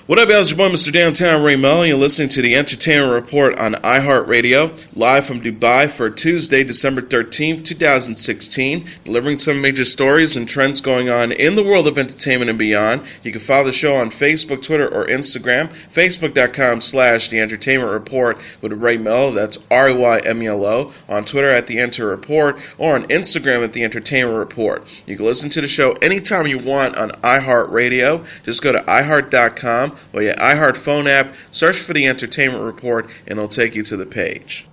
What up, y'all? It's your boy, Mr. Downtown Ray Melo. You're listening to the Entertainment Report on iHeartRadio, live from Dubai for Tuesday, December 13th, 2016, delivering some major stories and trends going on in the world of entertainment and beyond. You can follow the show on Facebook, Twitter, or Instagram, facebook.com/The Entertainment Report with Ray Melo, that's RAYMELO, on Twitter at The Enter Report, or on Instagram at The Entertainment Report. You can listen to the show anytime you want on iHeartRadio. Just go to iHeart.com or your iHeart phone app, search for the Entertainment Report, and it'll take you to the page.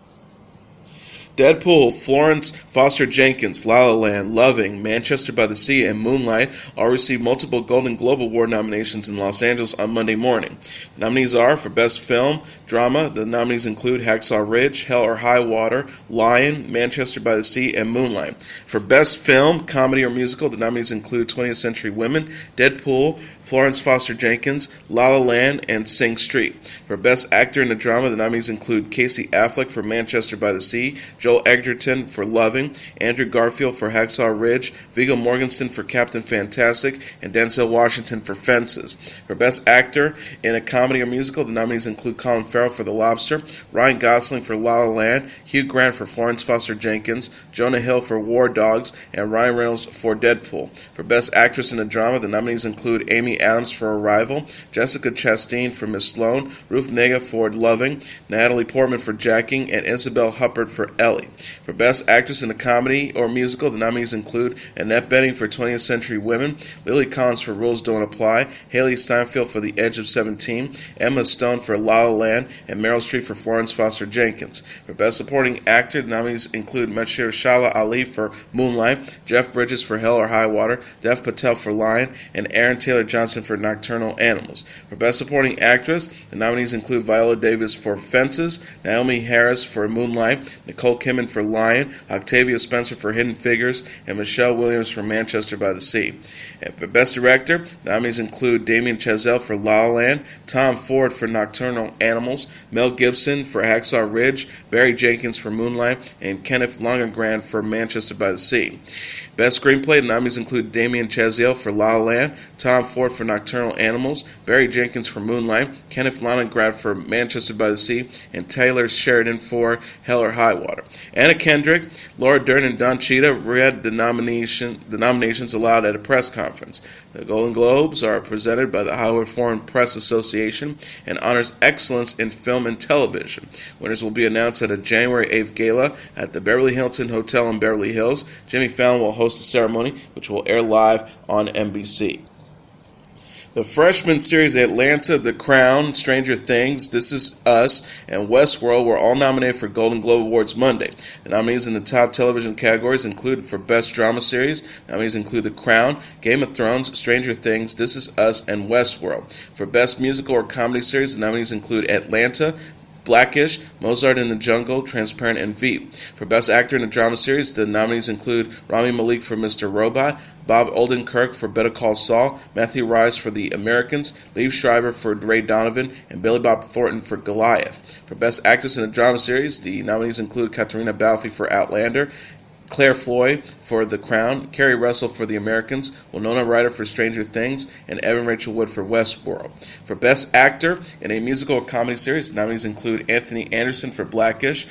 Deadpool, Florence Foster Jenkins, La La Land, Loving, Manchester by the Sea, and Moonlight all received multiple Golden Globe Award nominations in Los Angeles on Monday morning. The nominees are for Best Film, Drama. The nominees include Hacksaw Ridge, Hell or High Water, Lion, Manchester by the Sea, and Moonlight. For Best Film, Comedy or Musical, the nominees include 20th Century Women, Deadpool, Florence Foster Jenkins, La La Land, and Sing Street. For Best Actor in a Drama, the nominees include Casey Affleck for Manchester by the Sea, Joel Edgerton for Loving, Andrew Garfield for Hacksaw Ridge, Viggo Mortensen for Captain Fantastic, and Denzel Washington for Fences. For Best Actor in a Comedy or Musical, the nominees include Colin Farrell for The Lobster, Ryan Gosling for La La Land, Hugh Grant for Florence Foster Jenkins, Jonah Hill for War Dogs, and Ryan Reynolds for Deadpool. For Best Actress in a Drama, the nominees include Amy Adams for Arrival, Jessica Chastain for Miss Sloane, Ruth Negga for Loving, Natalie Portman for Jacking, and Isabel Huppert for Ellie. For Best Actress in a Comedy or Musical, the nominees include Annette Bening for 20th Century Women, Lily Collins for Rules Don't Apply, Haley Steinfeld for The Edge of 17, Emma Stone for La La Land, and Meryl Streep for Florence Foster Jenkins. For Best Supporting Actor, the nominees include Mahershala Ali for Moonlight, Jeff Bridges for Hell or High Water, Dev Patel for Lion, and Aaron Taylor-Johnson for Nocturnal Animals. For Best Supporting Actress, the nominees include Viola Davis for Fences, Naomi Harris for Moonlight, Nicole Kidman for Lion, Octavia Spencer for Hidden Figures, and Michelle Williams for Manchester by the Sea. And for Best Director, the nominees include Damien Chazelle for La La Land, Tom Ford for Nocturnal Animals, Mel Gibson for Hacksaw Ridge, Barry Jenkins for Moonlight, and Kenneth Lonergan for Manchester by the Sea. Best Screenplay, the nominees include Damien Chazelle for La La Land, Tom Ford for Nocturnal Animals, Barry Jenkins for Moonlight, Kenneth Lonergan for Manchester by the Sea, and Taylor Sheridan for Hell or High Water. Anna Kendrick, Laura Dern, and Don Cheadle read the nominations aloud at a press conference. The Golden Globes are presented by the Hollywood Foreign Press Association and honors excellence in film and television. Winners will be announced at a January 8th gala at the Beverly Hilton Hotel in Beverly Hills. Jimmy Fallon will host the ceremony, which will air live on NBC. The freshman series Atlanta, The Crown, Stranger Things, This Is Us, and Westworld were all nominated for Golden Globe Awards Monday. The nominees in the top television categories include for Best Drama Series. Nominees include The Crown, Game of Thrones, Stranger Things, This Is Us, and Westworld. For Best Musical or Comedy Series, the nominees include Atlanta, Blackish, Mozart in the Jungle, Transparent, and Veep. For Best Actor in a Drama Series, the nominees include Rami Malek for Mr. Robot, Bob Odenkirk for Better Call Saul, Matthew Rhys for The Americans, Liev Schreiber for Ray Donovan, and Billy Bob Thornton for Goliath. For Best Actress in a Drama Series, the nominees include Katarina Balfe for Outlander, Claire Foy for The Crown, Kerry Russell for The Americans, Winona Ryder for Stranger Things, and Evan Rachel Wood for Westworld. For Best Actor in a Musical or Comedy Series, the nominees include Anthony Anderson for Blackish,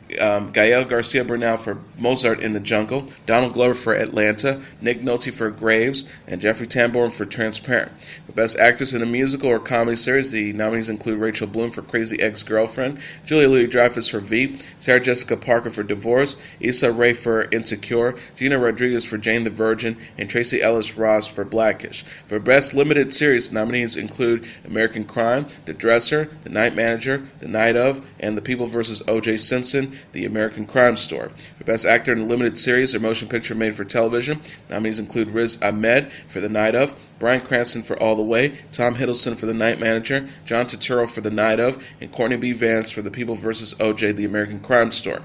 Gael Garcia Bernal for Mozart in the Jungle, Donald Glover for Atlanta, Nick Nolte for Graves, and Jeffrey Tambor for Transparent. For Best Actress in a Musical or Comedy Series, the nominees include Rachel Bloom for Crazy Ex-Girlfriend, Julia Louis-Dreyfus for Veep, Sarah Jessica Parker for Divorce, Issa Rae for Insecure, Gina Rodriguez for Jane the Virgin, and Tracy Ellis Ross for Blackish. For Best Limited Series, nominees include American Crime, The Dresser, The Night Manager, The Night Of, and The People vs. O.J. Simpson, The American Crime Story. For Best Actor in a Limited Series or Motion Picture Made for Television, nominees include Riz Ahmed for The Night Of, Bryan Cranston for All the Way, Tom Hiddleston for The Night Manager, John Turturro for The Night Of, and Courtney B. Vance for The People vs. O.J. The American Crime Story.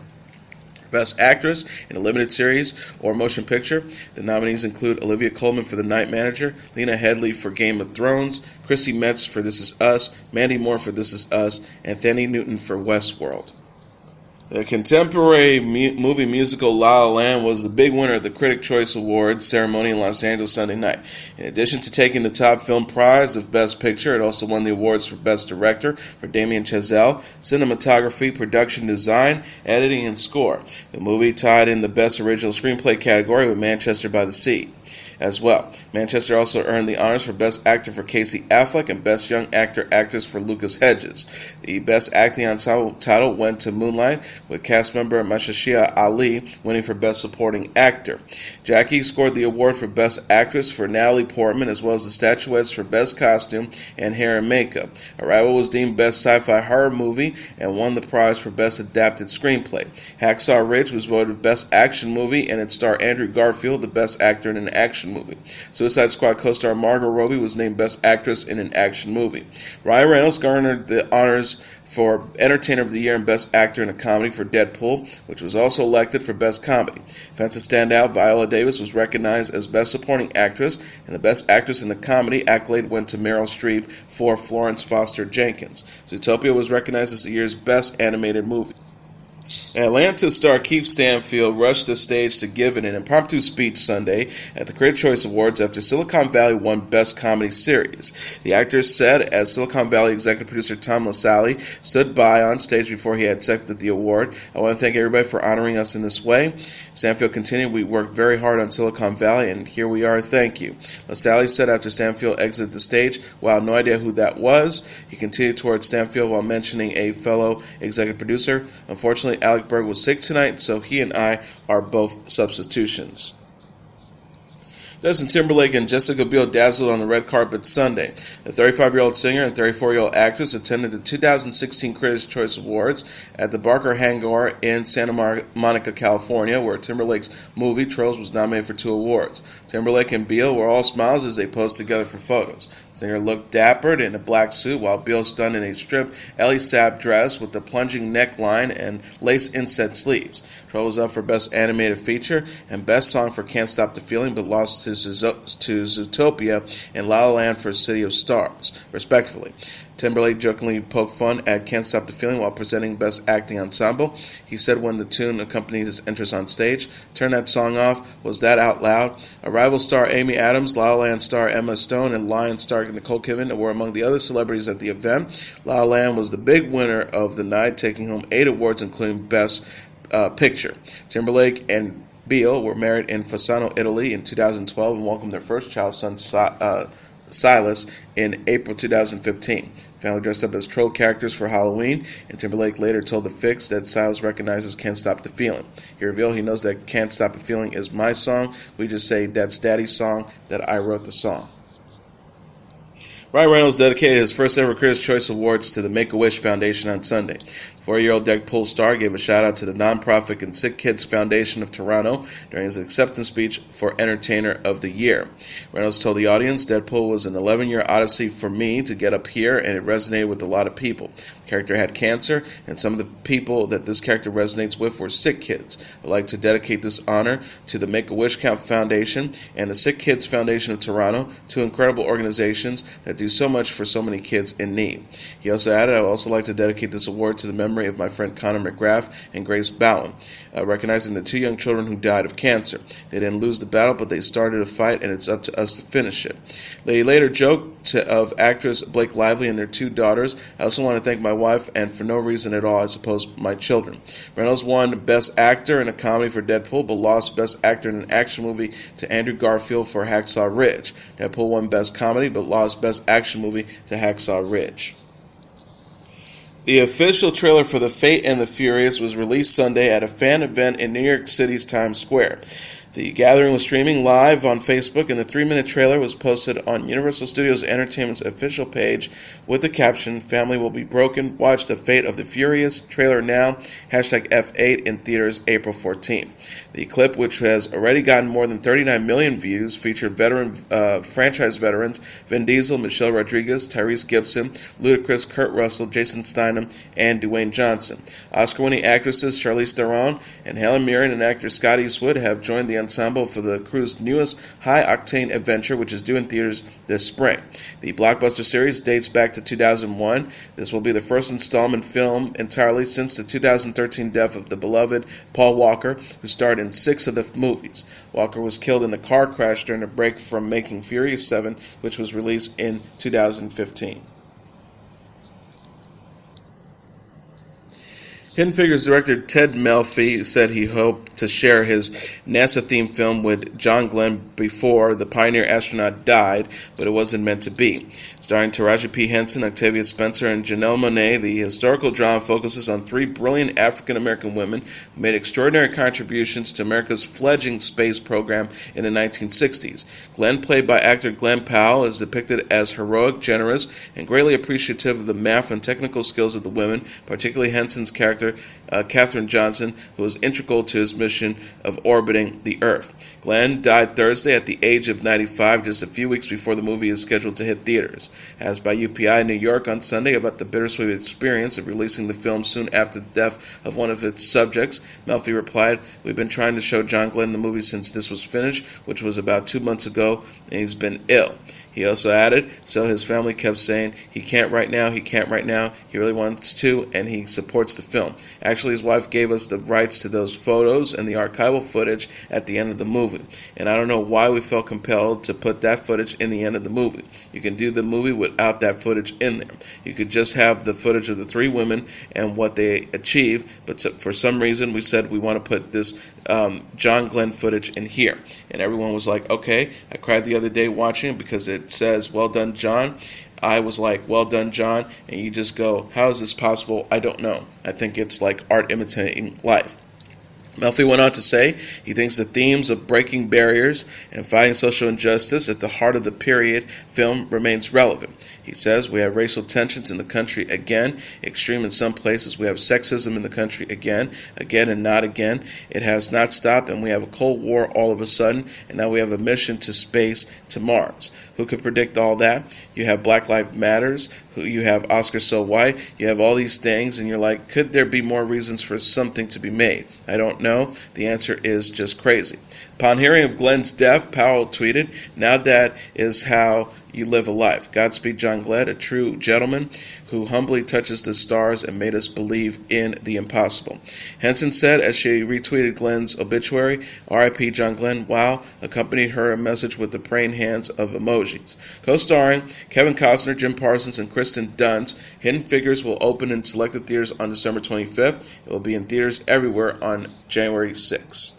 Best Actress in a Limited Series or Motion Picture, the nominees include Olivia Colman for The Night Manager, Lena Headey for Game of Thrones, Chrissy Metz for This Is Us, Mandy Moore for This Is Us, and Thandie Newton for Westworld. The contemporary movie musical La La Land was the big winner of the Critic Choice Awards ceremony in Los Angeles Sunday night. In addition to taking the top film prize of Best Picture, it also won the awards for Best Director for Damien Chazelle, Cinematography, Production Design, Editing, and Score. The movie tied in the Best Original Screenplay category with Manchester by the Sea as well. Manchester also earned the honors for Best Actor for Casey Affleck and Best Young Actor/Actress for Lucas Hedges. The Best Acting Ensemble title went to Moonlight, with cast member Mahershala Ali winning for Best Supporting Actor. Jackie scored the award for Best Actress for Natalie Portman, as well as the statuettes for Best Costume and Hair and Makeup. Arrival was deemed Best Sci-Fi Horror Movie and won the prize for Best Adapted Screenplay. Hacksaw Ridge was voted Best Action Movie, and it starred Andrew Garfield, the Best Actor in an Action Movie. Suicide Squad co-star Margot Robbie was named Best Actress in an Action Movie. Ryan Reynolds garnered the honors for Entertainer of the Year and Best Actor in a Comedy for Deadpool, which was also elected for Best Comedy. Fences standout Viola Davis was recognized as Best Supporting Actress, and the Best Actress in a Comedy accolade went to Meryl Streep for Florence Foster Jenkins. Zootopia was recognized as the year's Best Animated Movie. Atlanta star Keith Stanfield rushed the stage to give an impromptu speech Sunday at the Critics' Choice Awards after Silicon Valley won Best Comedy Series. The actor said as Silicon Valley executive producer Tom LaSalle stood by on stage before he had accepted the award, "I want to thank everybody for honoring us in this way." Stanfield continued, "We worked very hard on Silicon Valley, and here we are, thank you." LaSalle said after Stanfield exited the stage, "Wow, no idea who that was." He continued towards Stanfield while mentioning a fellow executive producer. "Unfortunately, Alec Berg was sick tonight, so he and I are both substitutions." Justin Timberlake and Jessica Biel dazzled on the red carpet Sunday. The 35-year-old singer and 34-year-old actress attended the 2016 Critics' Choice Awards at the Barker Hangar in Santa Monica, California, where Timberlake's movie Trolls was nominated for 2 awards. Timberlake and Biel were all smiles as they posed together for photos. The singer looked dappered in a black suit, while Biel stunned in a striped Ellie Sapp dress with a plunging neckline and lace inset sleeves. Trolls was up for Best Animated Feature and Best Song for Can't Stop the Feeling, but lost to Zootopia and La La Land for City of Stars, respectively. Timberlake jokingly poked fun at Can't Stop the Feeling while presenting Best Acting Ensemble. He said when the tune accompanied his entrance on stage, "Turn that song off, was that out loud?" Arrival star Amy Adams, La La Land star Emma Stone, and Lion star Nicole Kidman were among the other celebrities at the event. La La Land was the big winner of the night, taking home 8 awards, including Best Picture. Timberlake and Biel were married in Fasano, Italy in 2012 and welcomed their first child, son Silas, in April 2015. The family dressed up as troll characters for Halloween, and Timberlake later told The Fix that Silas recognizes Can't Stop the Feeling. He revealed he knows that Can't Stop the Feeling is my song. We just say that's Daddy's song, that I wrote the song. Ryan Reynolds dedicated his first ever Critics' Choice Awards to the Make-A-Wish Foundation on Sunday. The 4-year-old Deadpool star gave a shout-out to the nonprofit and Sick Kids Foundation of Toronto during his acceptance speech for Entertainer of the Year. Reynolds told the audience, "Deadpool was an 11-year odyssey for me to get up here, and it resonated with a lot of people. The character had cancer, and some of the people that this character resonates with were sick kids. I'd like to dedicate this honor to the Make-A-Wish Foundation and the Sick Kids Foundation of Toronto, 2 incredible organizations that do so much for so many kids in need." He also added, "I would also like to dedicate this award to the memory of my friend Connor McGrath and Grace Bowen, recognizing the 2 young children who died of cancer. They didn't lose the battle, but they started a fight, and it's up to us to finish it." They later joked of actress Blake Lively and their 2 daughters. "I also want to thank my wife, and for no reason at all, I suppose, my children." Reynolds won Best Actor in a Comedy for Deadpool, but lost Best Actor in an Action Movie to Andrew Garfield for Hacksaw Ridge. Deadpool won Best Comedy, but lost Best Action Movie to Hacksaw Ridge. The official trailer for The Fate and the Furious was released Sunday at a fan event in New York City's Times Square. The gathering was streaming live on Facebook, and the 3-minute trailer was posted on Universal Studios Entertainment's official page with the caption, "Family will be broken. Watch The Fate of the Furious. Trailer now. #F8 in theaters April 14th. The clip, which has already gotten more than 39 million views, featured franchise veterans Vin Diesel, Michelle Rodriguez, Tyrese Gibson, Ludacris, Kurt Russell, Jason Statham, and Dwayne Johnson. Oscar-winning actresses Charlize Theron and Helen Mirren and actor Scott Eastwood have joined the ensemble for the crew's newest high-octane adventure, which is due in theaters this spring. The blockbuster series dates back to 2001. This will be the first installment film entirely since the 2013 death of the beloved Paul Walker, who starred in 6 of the movies. Walker was killed in a car crash during a break from making Furious 7, which was released in 2015. Hidden Figures director Ted Melfi said he hoped to share his NASA-themed film with John Glenn before the pioneer astronaut died, but it wasn't meant to be. Starring Taraji P. Henson, Octavia Spencer, and Janelle Monáe, the historical drama focuses on 3 brilliant African-American women who made extraordinary contributions to America's fledgling space program in the 1960s. Glenn, played by actor Glenn Powell, is depicted as heroic, generous, and greatly appreciative of the math and technical skills of the women, particularly Henson's character, Katherine Johnson, who was integral to his mission of orbiting the Earth. Glenn died Thursday at the age of 95, just a few weeks before the movie is scheduled to hit theaters. Asked by UPI in New York on Sunday about the bittersweet experience of releasing the film soon after the death of one of its subjects, Melfi replied, "We've been trying to show John Glenn the movie since this was finished, which was about 2 months ago, and he's been ill." He also added, so his family kept saying, he can't right now, he really wants to, and he supports the film. Actually, his wife gave us the rights to those photos and the archival footage at the end of the movie. And I don't know why we felt compelled to put that footage in the end of the movie. You can do the movie without that footage in there. You could just have the footage of the 3 women and what they achieved, but for some reason we said we want to put this John Glenn footage in here. And everyone was like, okay. I cried the other day watching it because it says, well done, John. I was like, well done, John. And you just go, how is this possible? I don't know. I think it's like art imitating life. Melfi went on to say he thinks the themes of breaking barriers and fighting social injustice at the heart of the period film remains relevant. He says, we have racial tensions in the country again, extreme in some places. We have sexism in the country again and not again. It has not stopped, and we have a Cold War all of a sudden, and now we have a mission to space, to Mars. Who could predict all that? You have Black Lives Matters, you have Oscar So White, you have all these things, and you're like, could there be more reasons for something to be made? I don't know. The answer is just crazy. Upon hearing of Glenn's death, Powell tweeted, now that is how you live a life. Godspeed, John Glenn, a true gentleman who humbly touches the stars and made us believe in the impossible. Henson said as she retweeted Glenn's obituary, R.I.P. John Glenn, wow, accompanied her a message with the praying hands of emojis. Co-starring Kevin Costner, Jim Parsons, and Kristen Dunst, Hidden Figures will open in selected theaters on December 25th. It will be in theaters everywhere on January 6th.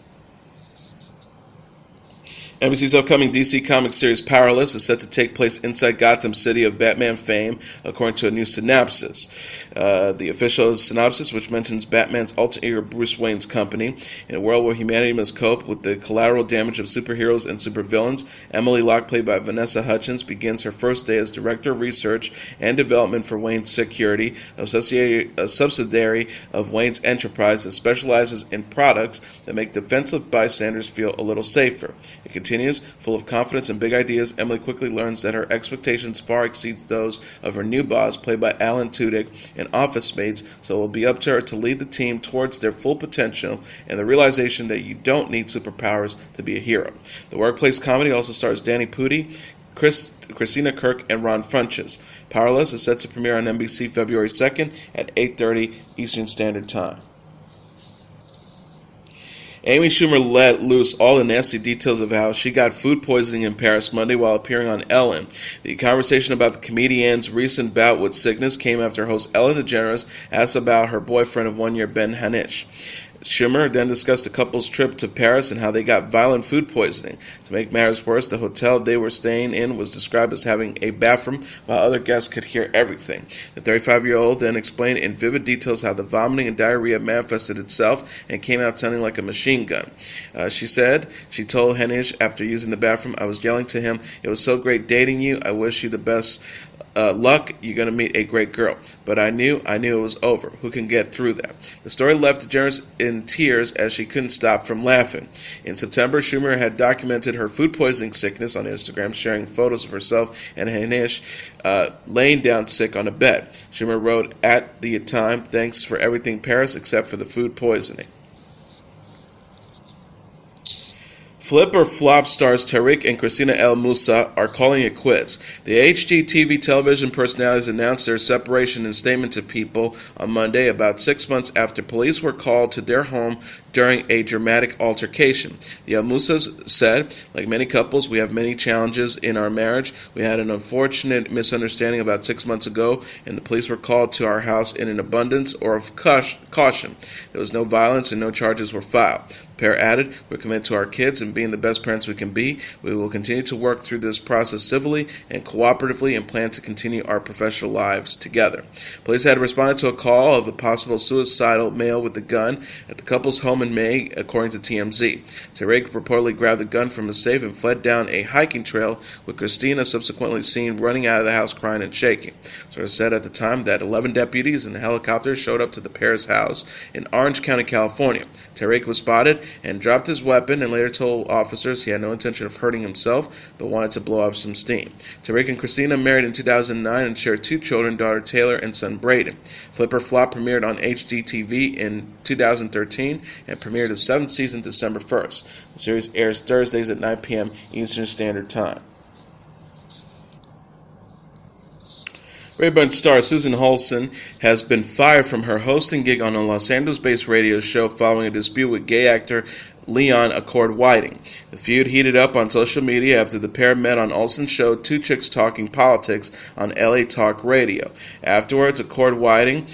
NBC's upcoming DC Comics series Powerless is set to take place inside Gotham City of Batman fame, according to a new synopsis. The official synopsis, which mentions Batman's alter ego Bruce Wayne's company. In a world where humanity must cope with the collateral damage of superheroes and supervillains, Emily Locke, played by Vanessa Hudgens, begins her first day as Director of Research and Development for Wayne's Security, a subsidiary of Wayne's enterprise that specializes in products that make defensive bystanders feel a little safer. It continues, full of confidence and big ideas, Emily quickly learns that her expectations far exceed those of her new boss, played by Alan Tudyk, and office mates, so it will be up to her to lead the team towards their full potential and the realization that you don't need superpowers to be a hero. The workplace comedy also stars Danny Pudi, Christina Kirk, and Ron Funches. Powerless is set to premiere on NBC February 2nd at 8:30 Eastern Standard Time. Amy Schumer let loose all the nasty details of how she got food poisoning in Paris Monday while appearing on Ellen. The conversation about the comedian's recent bout with sickness came after host Ellen DeGeneres asked about her boyfriend of 1 year, Ben Hanish. Schumer then discussed the couple's trip to Paris and how they got violent food poisoning. To make matters worse, the hotel they were staying in was described as having a bathroom while other guests could hear everything. The 35-year-old then explained in vivid details how the vomiting and diarrhea manifested itself and came out sounding like a machine gun. She said she told Hanish after using the bathroom, I was yelling to him, it was so great dating you, I wish you the best luck, you're going to meet a great girl. But I knew it was over. Who can get through that? The story left DeGeneres in tears as she couldn't stop from laughing. In September, Schumer had documented her food poisoning sickness on Instagram, sharing photos of herself and Hanish laying down sick on a bed. Schumer wrote at the time, thanks for everything, Paris, except for the food poisoning. Flip or Flop stars Tarek and Christina Moussa are calling it quits. The HGTV television personalities announced their separation in a statement to People on Monday, about 6 months after police were called to their home during a dramatic altercation. The Moussas said, like many couples, we have many challenges in our marriage. We had an unfortunate misunderstanding about 6 months ago, and the police were called to our house in an abundance or of caution. There was no violence and no charges were filed. The pair added, we're committed to our kids and being the best parents we can be. We will continue to work through this process civilly and cooperatively and plan to continue our professional lives together. Police had responded to a call of a possible suicidal male with a gun at the couple's home in May, according to TMZ. Tarek reportedly grabbed the gun from a safe and fled down a hiking trail, with Christina subsequently seen running out of the house crying and shaking. Sources said at the time that 11 deputies and helicopters showed up to the pair's house in Orange County, California. Tarek was spotted and dropped his weapon and later told officers he had no intention of hurting himself but wanted to blow up some steam. Tarek and Christina married in 2009 and shared 2 children, daughter Taylor and son Brady. Flip or Flop premiered on HGTV in 2013 and premiered its 7th season December 1st. The series airs Thursdays at 9 p.m. Eastern Standard Time. Brady Bunch star Susan Olsen has been fired from her hosting gig on a Los Angeles-based radio show following a dispute with gay actor Leon Accord Whiting. The feud heated up on social media after the pair met on Olsen's show Two Chicks Talking Politics on LA Talk Radio. Afterwards, Accord Whiting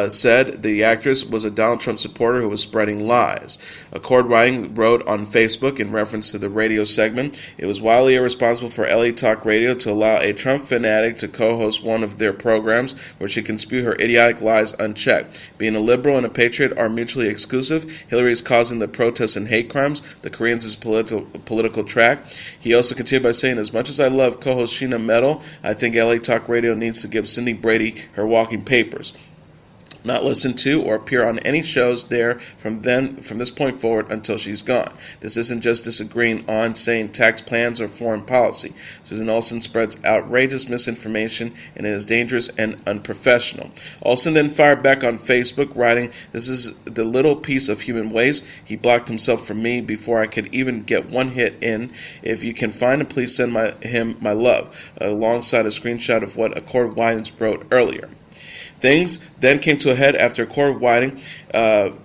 said the actress was a Donald Trump supporter who was spreading lies. Accord Whiting wrote on Facebook in reference to the radio segment, it was wildly irresponsible for LA Talk Radio to allow a Trump fanatic to co-host one of their programs where she can spew her idiotic lies unchecked. Being a liberal and a patriot are mutually exclusive. Hillary is causing the protests and hate crimes. The Koreans' political track. He also continued by saying, as much as I love co-host Chyna Melo, I think LA Talk Radio needs to give Cindy Brady her walking papers. Not listen to or appear on any shows there from this point forward until she's gone. This isn't just disagreeing on saying tax plans or foreign policy. Susan Olsen spreads outrageous misinformation and is dangerous and unprofessional. Olsen then fired back on Facebook, writing, this is the little piece of human waste. He blocked himself from me before I could even get one hit in. If you can find him, please send him my love, alongside a screenshot of what Accord Whiting wrote earlier. Things then came to a head after Accord Whiting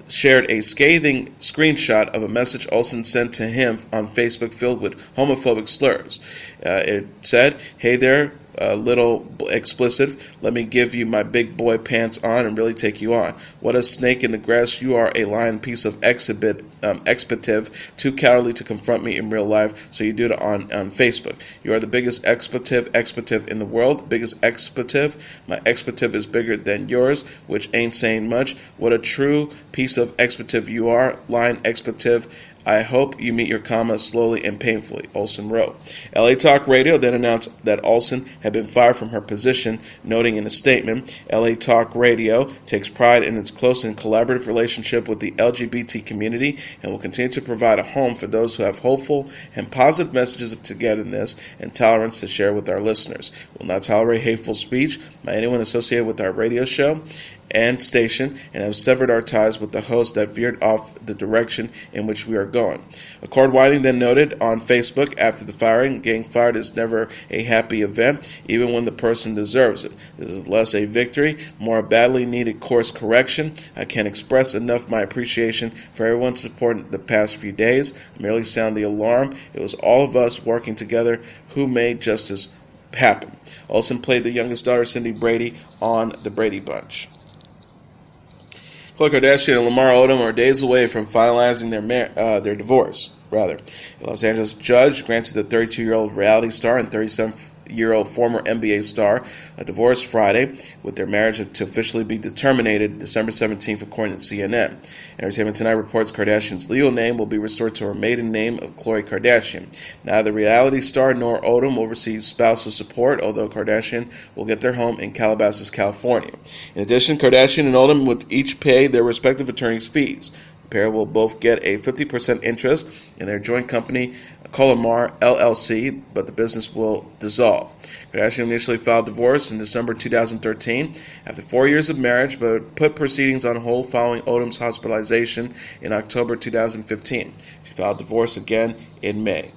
shared a scathing screenshot of a message Olsen sent to him on Facebook filled with homophobic slurs. It said, hey there, little explicit, let me give you my big boy pants on and really take you on. What a snake in the grass, you are a lying piece of expletive, too cowardly to confront me in real life, so you do it on Facebook. You are the biggest expletive in the world, biggest expletive. My expletive is bigger than yours, which ain't saying much. What a true piece of expletive you are, lying expletive. I hope you meet your comma slowly and painfully, Olsen wrote. LA Talk Radio then announced that Olsen had been fired from her position, noting in a statement, LA Talk Radio takes pride in its close and collaborative relationship with the LGBT community and will continue to provide a home for those who have hopeful and positive messages of togetherness and tolerance to share with our listeners. We will not tolerate hateful speech by anyone associated with our radio show and station, and have severed our ties with the host that veered off the direction in which we are going. Accord Whiting then noted on Facebook after the firing, getting fired is never a happy event, even when the person deserves it. This is less a victory, more a badly needed course correction. I can't express enough my appreciation for everyone's support the past few days. I merely sound the alarm. It was all of us working together who made justice happen. Olsen played the youngest daughter, Cindy Brady, on The Brady Bunch. Khloe Kardashian and Lamar Odom are days away from finalizing their divorce. A Los Angeles judge granted the 32-year-old reality star and 37-year-old former NBA star a divorce Friday, with their marriage to officially be terminated December 17th, according to CNN. Entertainment Tonight reports Kardashian's legal name will be restored to her maiden name of Khloe Kardashian. Neither reality star nor Odom will receive spousal support, although Kardashian will get their home in Calabasas, California. In addition, Kardashian and Odom would each pay their respective attorneys' fees. The pair will both get a 50% interest in their joint company Lamar LLC, but the business will dissolve. Kardashian initially filed divorce in December 2013 after 4 years of marriage, but put proceedings on hold following Odom's hospitalization in October 2015. She filed divorce again in May.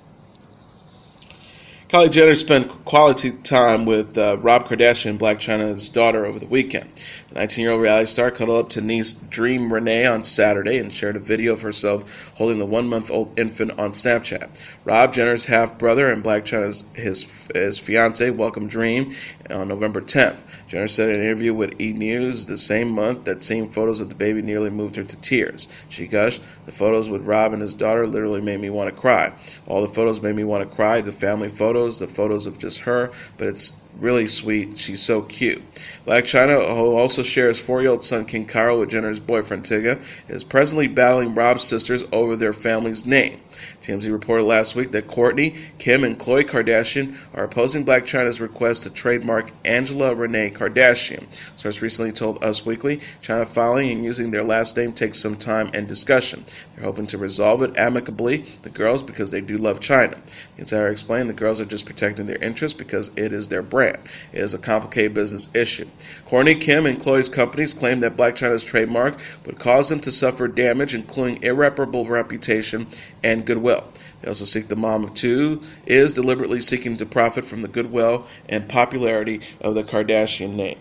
Kylie Jenner spent quality time with Rob Kardashian and Blac Chyna's daughter over the weekend. The 19-year-old reality star cuddled up to niece Dream Renee on Saturday and shared a video of herself holding the 1-month-old infant on Snapchat. Rob Jenner's half-brother and Blac Chyna's his fiancee welcomed Dream on November 10th. Jenner said in an interview with E! News the same month that seeing photos of the baby nearly moved her to tears. She gushed, "The photos with Rob and his daughter literally made me want to cry. All the photos made me want to cry, the family photos, the photos of just her, but it's really sweet. She's so cute." Blac Chyna, who also shares 4-year-old son King Cairo with Jenner's boyfriend Tyga, is presently battling Rob's sisters over their family's name. TMZ reported last week that Kourtney, Kim, and Khloe Kardashian are opposing Blac Chyna's request to trademark Angela Renee Kardashian. Source recently told Us Weekly, Chyna filing and using their last name takes some time and discussion. They're hoping to resolve it amicably, the girls, because they do love Chyna. The insider explained the girls are just protecting their interests because it is their brand. It is a complicated business issue. Kourtney, Kim, and Khloe's companies claim that Blac Chyna's trademark would cause them to suffer damage, including irreparable reputation and goodwill. They also seek the mom of two is deliberately seeking to profit from the goodwill and popularity of the Kardashian name.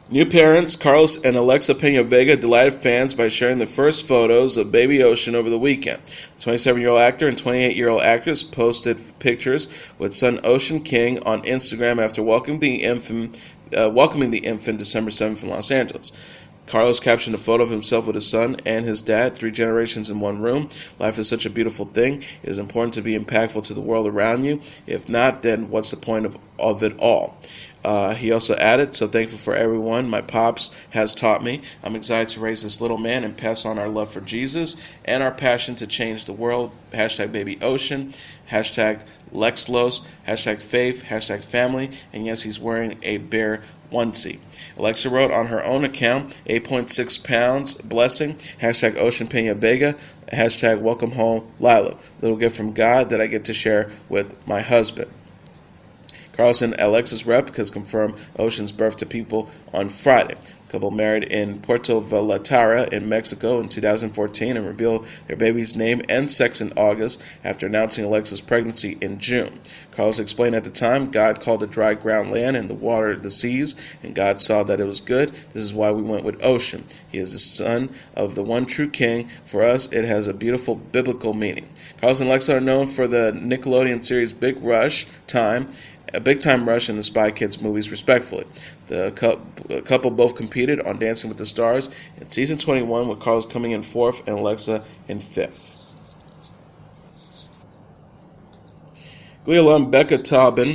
New parents Carlos and Alexa PenaVega delighted fans by sharing the first photos of baby Ocean over the weekend. The 27-year-old actor and 28-year-old actress posted pictures with son Ocean King on Instagram after welcoming the infant December 7th in Los Angeles. Carlos captioned a photo of himself with his son and his dad, 3 generations in one room. "Life is such a beautiful thing. It is important to be impactful to the world around you. If not, then what's the point of it all?" He also added, "So thankful for everyone my pops has taught me. I'm excited to raise this little man and pass on our love for Jesus and our passion to change the world. Hashtag baby Ocean, hashtag Lexlos, hashtag faith, hashtag family, and yes, he's wearing a bear onesie." Alexa wrote on her own account, 8.6 pounds, blessing, hashtag Ocean PenaVega, hashtag welcome home Lilo. Little gift from God that I get to share with my husband. Carlos and Alexa's rep has confirmed Ocean's birth to people on Friday. The couple married in Puerto Vallarta in Mexico in 2014 and revealed their baby's name and sex in August after announcing Alexa's pregnancy in June. Carlos explained at the time, "God called the dry ground land and the water the seas, and God saw that it was good. This is why we went with Ocean. He is the son of the one true king. For us, it has a beautiful biblical meaning." Carlos and Alexa are known for the Nickelodeon series A Big Time Rush and the Spy Kids movies, respectively. The couple both competed on Dancing with the Stars in Season 21, with Carlos coming in 4th and Alexa in 5th. Glee alum Becca Tobin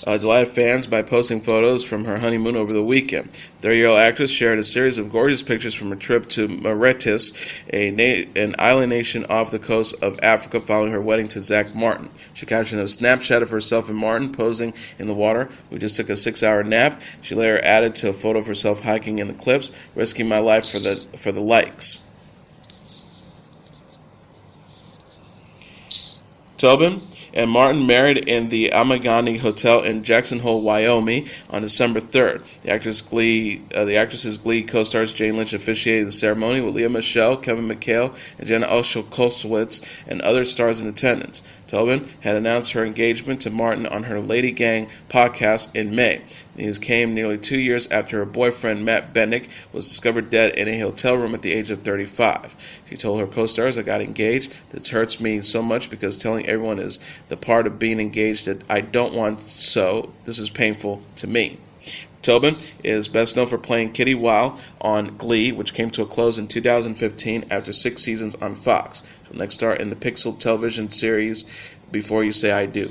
delighted fans by posting photos from her honeymoon over the weekend. The 30-year-old actress shared a series of gorgeous pictures from her trip to Mauritius, an island nation off the coast of Africa, following her wedding to Zach Martin. She captioned a Snapchat of herself and Martin posing in the water. "We just took a 6-hour nap." She later added to a photo of herself hiking in the cliffs, "Risking my life for the likes." Tobin and Martin married in the Amagani Hotel in Jackson Hole, Wyoming on December 3rd. The actress's Glee co-stars Jane Lynch officiated the ceremony with Lea Michele, Kevin McHale, and Jenna Ushkowitz and other stars in attendance. Tobin had announced her engagement to Martin on her Lady Gang podcast in May. The news came nearly 2 years after her boyfriend, Matt Bennick, was discovered dead in a hotel room at the age of 35. She told her co-stars, "I got engaged. This hurts me so much because telling everyone is the part of being engaged that I don't want, so this is painful to me." Tobin is best known for playing Kitty Weil on Glee, which came to a close in 2015 after 6 seasons on Fox. She'll next star in the Pixel television series Before You Say I Do.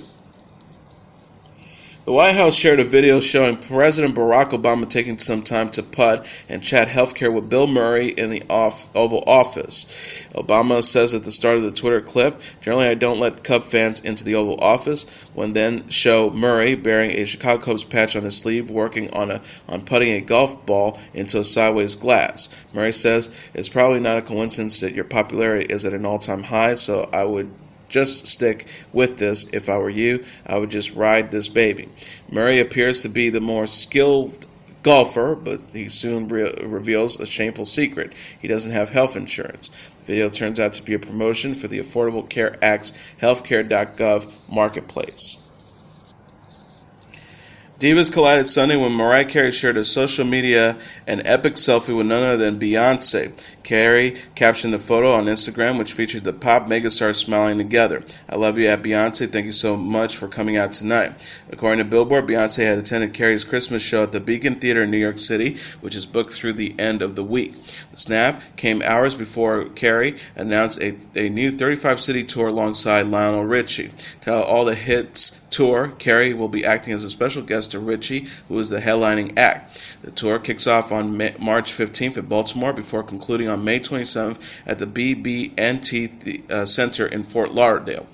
The White House shared a video showing President Barack Obama taking some time to putt and chat healthcare with Bill Murray in the Oval Office. Obama says at the start of the Twitter clip, "Generally, I don't let Cub fans into the Oval Office," when then show Murray bearing a Chicago Cubs patch on his sleeve working on putting a golf ball into a sideways glass. Murray says, "It's probably not a coincidence that your popularity is at an all-time high, so I would just stick with this. If I were you, I would just ride this baby." Murray appears to be the more skilled golfer, but he soon reveals a shameful secret. He doesn't have health insurance. The video turns out to be a promotion for the Affordable Care Act's healthcare.gov marketplace. Divas collided Sunday when Mariah Carey shared a social media an epic selfie with none other than Beyonce. Carey captioned the photo on Instagram, which featured the pop megastars smiling together. "I love you at Beyonce. Thank you so much for coming out tonight." According to Billboard, Beyonce had attended Carey's Christmas show at the Beacon Theater in New York City, which is booked through the end of the week. The snap came hours before Carey announced a new 35-city tour alongside Lionel Richie. To All the Hits tour, Carey will be acting as a special guest to Richie, who is the headlining act. The tour kicks off on March 15th at Baltimore before concluding on May 27th at the BB&T Center in Fort Lauderdale.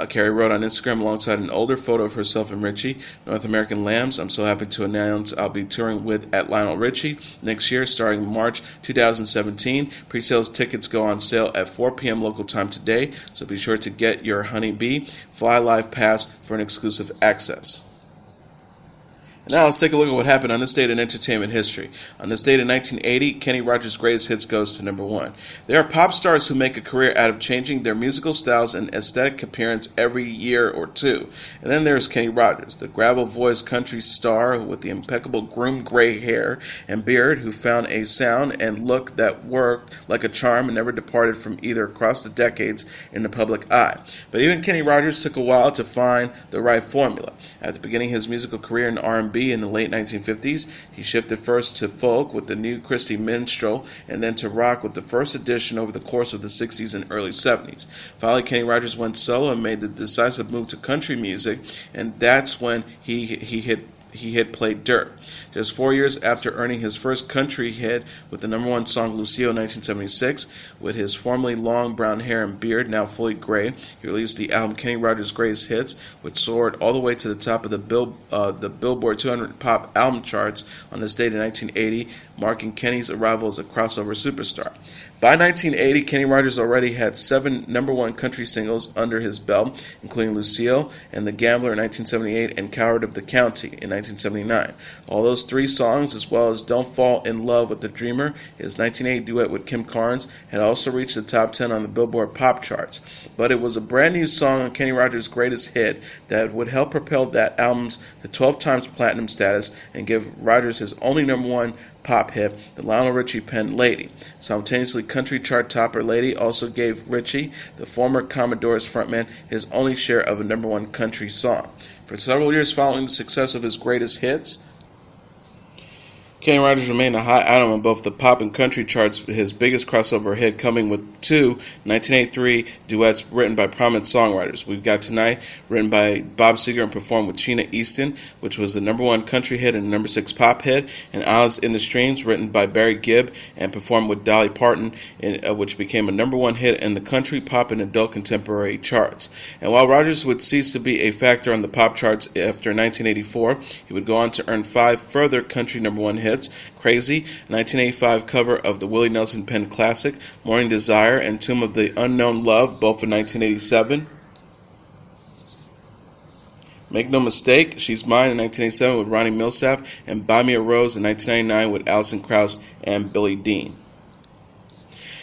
Carey wrote on Instagram alongside an older photo of herself and Richie, "North American Lambs, I'm so happy to announce I'll be touring at Lionel Richie next year starting March 2017. Pre-sales tickets go on sale at 4 p.m. local time today, so be sure to get your Honey Bee Fly Live Pass for an exclusive access." Now let's take a look at what happened on this date in entertainment history. On this date in 1980, Kenny Rogers' greatest hits goes to number 1. There are pop stars who make a career out of changing their musical styles and aesthetic appearance every year or two. And then there's Kenny Rogers, the gravel-voiced country star with the impeccable groomed gray hair and beard who found a sound and look that worked like a charm and never departed from either across the decades in the public eye. But even Kenny Rogers took a while to find the right formula. After beginning his musical career in R&B in the late 1950s, he shifted first to folk with the New Christy Minstrel and then to rock with the First Edition over the course of the 60s and early 70s. Finally, Kenny Rogers went solo and made the decisive move to country music, and that's when he hit Play Dirt. Just 4 years after earning his first country hit with the number 1 song Lucille in 1976, with his formerly long brown hair and beard now fully gray, he released the album Kenny Rogers' Greatest Hits, which soared all the way to the top of the Billboard 200 pop album charts on this date in 1980, marking Kenny's arrival as a crossover superstar. By 1980, Kenny Rogers already had 7 number 1 country singles under his belt, including Lucille and The Gambler in 1978 and Coward of the County in 1979. All those 3 songs, as well as Don't Fall in Love with the Dreamer, his 1980 duet with Kim Carnes, had also reached the top 10 on the Billboard pop charts. But it was a brand new song on Kenny Rogers' greatest hit that would help propel that album to 12 times platinum status and give Rogers his only number 1 pop hit, the Lionel Richie penned Lady. Simultaneously, country chart topper Lady also gave Richie, the former Commodore's frontman, his only share of a number 1 country song. For several years following the success of his greatest hits, Kenny Rogers remained a high item on both the pop and country charts, his biggest crossover hit coming with 2 1983 duets written by prominent songwriters. We've got Tonight, written by Bob Seger and performed with Chyna Easton, which was the number 1 country hit and the number 6 pop hit, and Islands in the Streams, written by Barry Gibb and performed with Dolly Parton, which became a number 1 hit in the country, pop, and adult contemporary charts. And while Rogers would cease to be a factor on the pop charts after 1984, he would go on to earn 5 further country number 1 hits: Crazy, 1985 cover of the Willie Nelson penned classic, Morning Desire, and Tomb of the Unknown Love, both in 1987. Make No Mistake, She's Mine in 1987 with Ronnie Millsap, and Buy Me a Rose in 1999 with Alison Krauss and Billy Dean.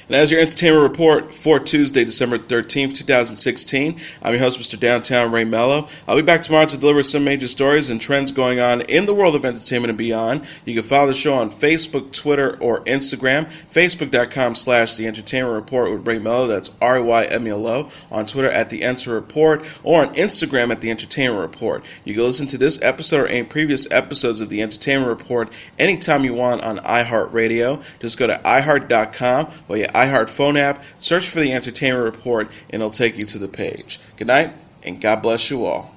And as your entertainment report for Tuesday, December 13th, 2016, I'm your host, Mr. Downtown Ray Melo. I'll be back tomorrow to deliver some major stories and trends going on in the world of entertainment and beyond. You can follow the show on Facebook, Twitter, or Instagram. Facebook.com/The Entertainment Report with Ray Melo. That's RYMELO. On Twitter at The Enter Report, or on Instagram at The Entertainment Report. You can listen to this episode or any previous episodes of The Entertainment Report anytime you want on iHeartRadio. Just go to iHeart.com or your iHeart phone app, search for The Entertainment Report, and it'll take you to the page. Good night, and God bless you all.